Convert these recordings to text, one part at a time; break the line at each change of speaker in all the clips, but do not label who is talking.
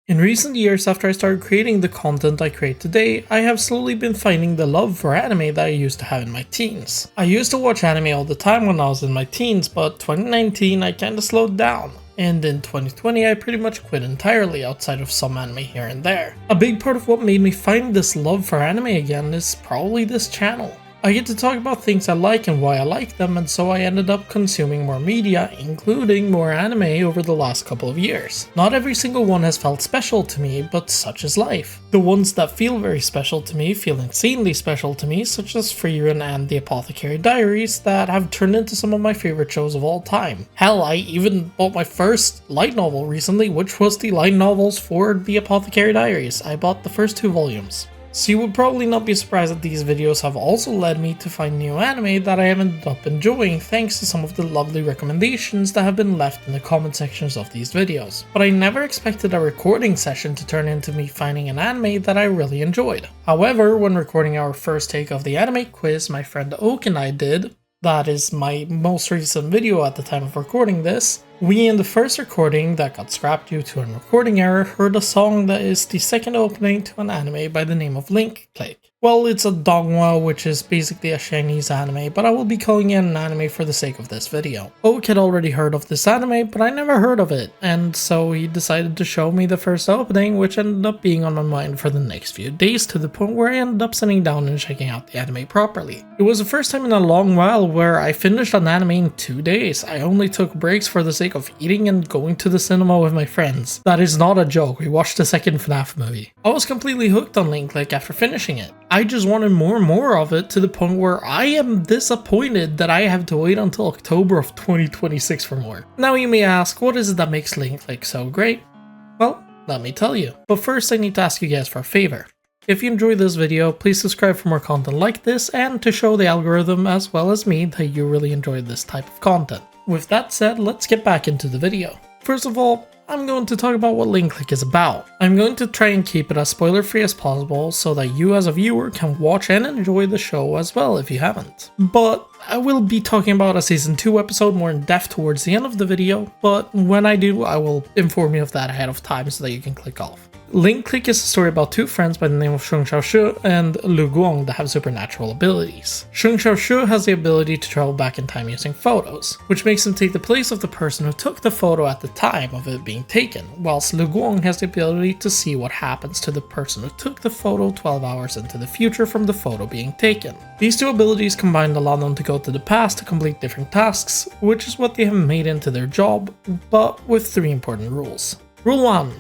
In recent years, after I started creating the content I create today, I have slowly been finding the love for anime that I used to have in my teens. I used to watch anime all the time when I was in my teens, but 2019 I kinda slowed down. And in 2020 I pretty much quit entirely outside of some anime here and there. A big part of what made me find this love for anime again is probably this channel. I get to talk about things I like and why I like them, and so I ended up consuming more media, including more anime over the last couple of years. Not every single one has felt special to me, but such is life. The ones that feel very special to me feel insanely special to me, such as Frieren and The Apothecary Diaries, that have turned into some of my favorite shows of all time. Hell, I even bought my first light novel recently, which was the light novels for The Apothecary Diaries. I bought the first 2 volumes. So you would probably not be surprised that these videos have also led me to find new anime that I have ended up enjoying thanks to some of the lovely recommendations that have been left in the comment sections of these videos. But I never expected a recording session to turn into me finding an anime that I really enjoyed. However, when recording our first take of the anime quiz my friend Oak and I did, that is my most recent video at the time of recording this, we in the first recording that got scrapped due to a recording error heard a song that is the second opening to an anime by the name of Link Click. Well, it's a donghua, which is basically a Chinese anime, but I will be calling it an anime for the sake of this video. Oak had already heard of this anime, but I never heard of it, and so he decided to show me the first opening, which ended up being on my mind for the next few days, to the point where I ended up sitting down and checking out the anime properly. It was the first time in a long while where I finished an anime in 2 days. I only took breaks for the sake of eating and going to the cinema with my friends. That is not a joke, we watched the second FNAF movie. I was completely hooked on Link Click after finishing it. I just wanted more and more of it, to the point where I am disappointed that I have to wait until October of 2026 for more. Now you may ask, what is it that makes Link Click so great? Well, let me tell you. But first I need to ask you guys for a favor. If you enjoyed this video, please subscribe for more content like this, and to show the algorithm as well as me that you really enjoyed this type of content. With that said, let's get back into the video. First of all, I'm going to talk about what Link Click is about. I'm going to try and keep it as spoiler free as possible so that you as a viewer can watch and enjoy the show as well if you haven't. But I will be talking about a season 2 episode more in depth towards the end of the video, but when I do, I will inform you of that ahead of time so that you can click off. Link Click is a story about 2 friends by the name of Sheng Xiaoshu and Lu Guang that have supernatural abilities. Sheng Xiaoshu has the ability to travel back in time using photos, which makes him take the place of the person who took the photo at the time of it being taken, whilst Lu Guang has the ability to see what happens to the person who took the photo 12 hours into the future from the photo being taken. These 2 abilities combined allow them to go to the past to complete different tasks, which is what they have made into their job, but with 3 important rules. Rule 1.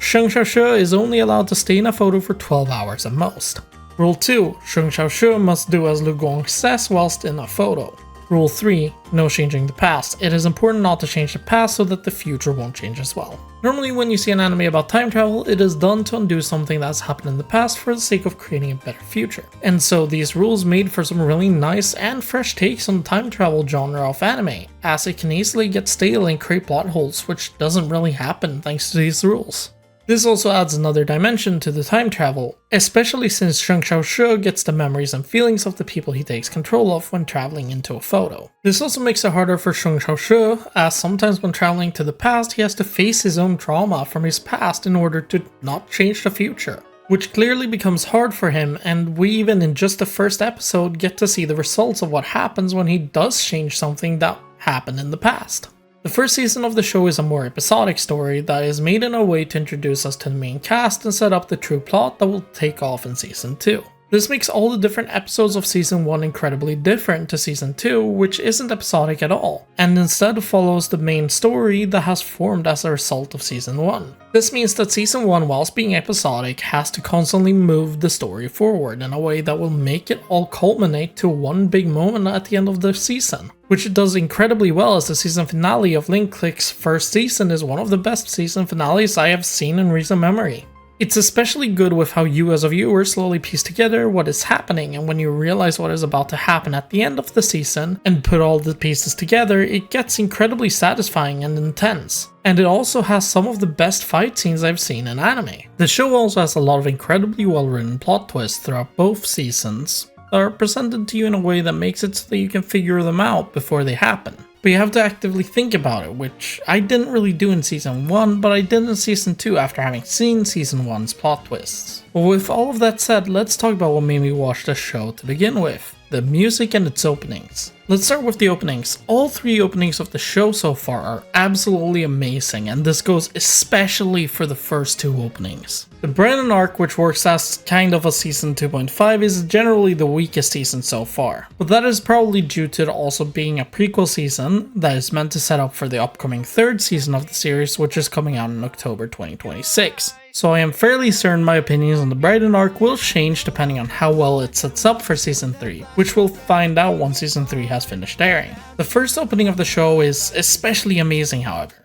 Sheng Xiaoshu is only allowed to stay in a photo for 12 hours at most. Rule 2. Sheng Xiaoshu must do as Lu Guang says whilst in a photo. Rule 3. No changing the past. It is important not to change the past so that the future won't change as well. Normally when you see an anime about time travel, it is done to undo something that's happened in the past for the sake of creating a better future. And so these rules made for some really nice and fresh takes on the time travel genre of anime, as it can easily get stale and create plot holes, which doesn't really happen thanks to these rules. This also adds another dimension to the time travel, especially since Sheng Xiaoshu gets the memories and feelings of the people he takes control of when traveling into a photo. This also makes it harder for Sheng Xiaoshu, as sometimes when traveling to the past he has to face his own trauma from his past in order to not change the future, which clearly becomes hard for him, and we even in just the first episode get to see the results of what happens when he does change something that happened in the past. The first season of the show is a more episodic story that is made in a way to introduce us to the main cast and set up the true plot that will take off in season 2. This makes all the different episodes of season 1 incredibly different to season 2, which isn't episodic at all, and instead follows the main story that has formed as a result of season 1. This means that season 1, whilst being episodic, has to constantly move the story forward in a way that will make it all culminate to one big moment at the end of the season, which it does incredibly well, as the season finale of Link Click's first season is one of the best season finales I have seen in recent memory. It's especially good with how you as a viewer slowly piece together what is happening, and when you realize what is about to happen at the end of the season and put all the pieces together, it gets incredibly satisfying and intense. And it also has some of the best fight scenes I've seen in anime. The show also has a lot of incredibly well written plot twists throughout both seasons that are presented to you in a way that makes it so that you can figure them out before they happen. but you have to actively think about it, which I didn't really do in season 1, but I did in season 2 after having seen season 1's plot twists. But with all of that said, let's talk about what made me watch the show to begin with. The music and its openings. Let's start with the openings. All 3 openings of the show so far are absolutely amazing, and this goes especially for the first 2 openings. The Brandon arc, which works as kind of a season 2.5, is generally the weakest season so far, but that is probably due to it also being a prequel season that is meant to set up for the upcoming 3rd season of the series, which is coming out in October 2026. So I am fairly certain my opinions on the Brandon arc will change depending on how well it sets up for season 3, which we'll find out once season 3 has finished airing. The first opening of the show is especially amazing, however.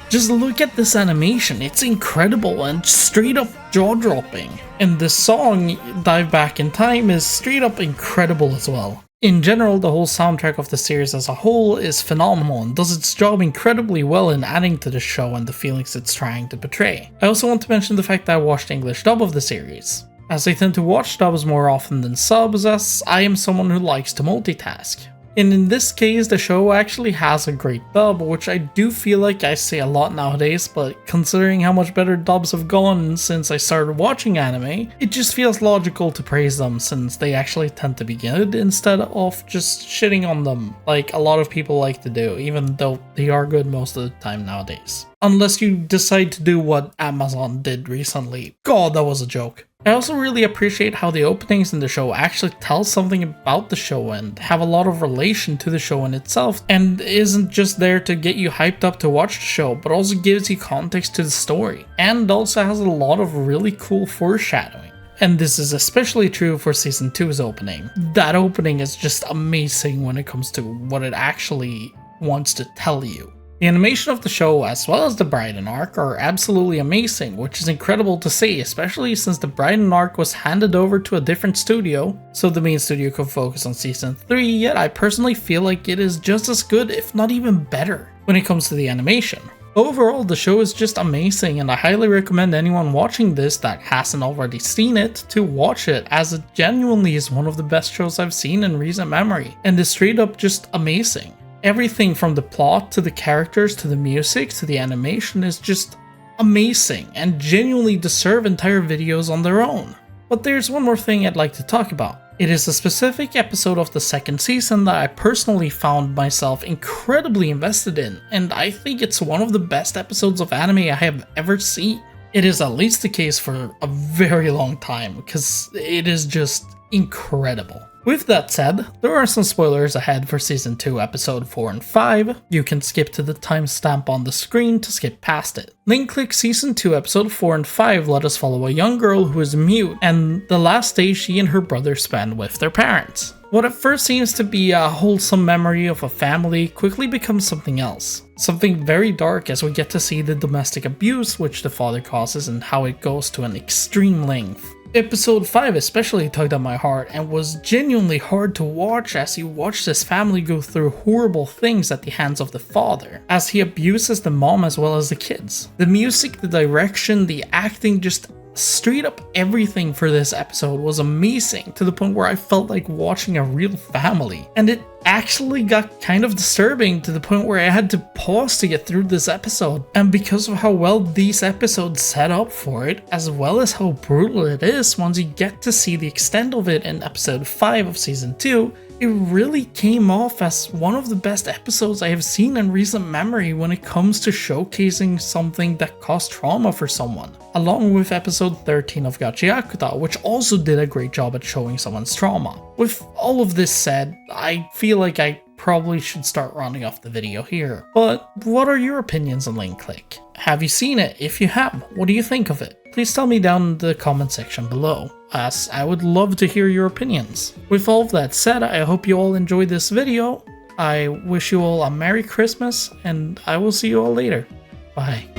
Just look at this animation, it's incredible and straight up jaw-dropping. And the song, Dive Back in Time, is straight up incredible as well. In general, the whole soundtrack of the series as a whole is phenomenal and does its job incredibly well in adding to the show and the feelings it's trying to portray. I also want to mention the fact that I watched the English dub of the series, as I tend to watch dubs more often than subs, as I am someone who likes to multitask. And in this case, the show actually has a great dub, which I do feel like I say a lot nowadays, but considering how much better dubs have gone since I started watching anime, it just feels logical to praise them since they actually tend to be good instead of just shitting on them like a lot of people like to do, even though they are good most of the time nowadays. Unless you decide to do what Amazon did recently. God, that was a joke. I also really appreciate how the openings in the show actually tell something about the show and have a lot of relation to the show in itself, and isn't just there to get you hyped up to watch the show, but also gives you context to the story, and also has a lot of really cool foreshadowing. And this is especially true for season 2's opening. That opening is just amazing when it comes to what it actually wants to tell you. The animation of the show, as well as the Brandon arc, are absolutely amazing, which is incredible to see, especially since the Brandon arc was handed over to a different studio, so the main studio could focus on season 3, yet I personally feel like it is just as good, if not even better, when it comes to the animation. Overall, the show is just amazing, and I highly recommend anyone watching this that hasn't already seen it to watch it, as it genuinely is one of the best shows I've seen in recent memory, and is straight up just amazing. Everything from the plot to the characters to the music to the animation is just amazing and genuinely deserve entire videos on their own. But there's one more thing I'd like to talk about. It is a specific episode of the 2nd season that I personally found myself incredibly invested in, and I think it's one of the best episodes of anime I have ever seen. It is at least the case for a very long time, because it is just incredible. With that said, there are some spoilers ahead for Season 2 Episode 4 and 5, you can skip to the timestamp on the screen to skip past it. Then click Season 2 Episode 4 and 5 let us follow a young girl who is mute and the last day she and her brother spend with their parents. What at first seems to be a wholesome memory of a family quickly becomes something else. Something very dark as we get to see the domestic abuse which the father causes and how it goes to an extreme length. Episode 5 especially tugged at my heart and was genuinely hard to watch as you watch this family go through horrible things at the hands of the father, as he abuses the mom as well as the kids. The music, the direction, the acting, just straight up everything for this episode was amazing to the point where I felt like watching a real family. And it actually got kind of disturbing to the point where I had to pause to get through this episode. And because of how well these episodes set up for it, as well as how brutal it is once you get to see the extent of it in episode 5 of season 2, it really came off as one of the best episodes I have seen in recent memory when it comes to showcasing something that caused trauma for someone, along with episode 13 of Gachiakuta, which also did a great job at showing someone's trauma. With all of this said, I feel like I probably should start rounding off the video here, but what are your opinions on Lane Click? Have you seen it? If you have, what do you think of it? Please tell me down in the comment section below, as I would love to hear your opinions. With all of that said, I hope you all enjoyed this video. I wish you all a Merry Christmas, and I will see you all later. Bye.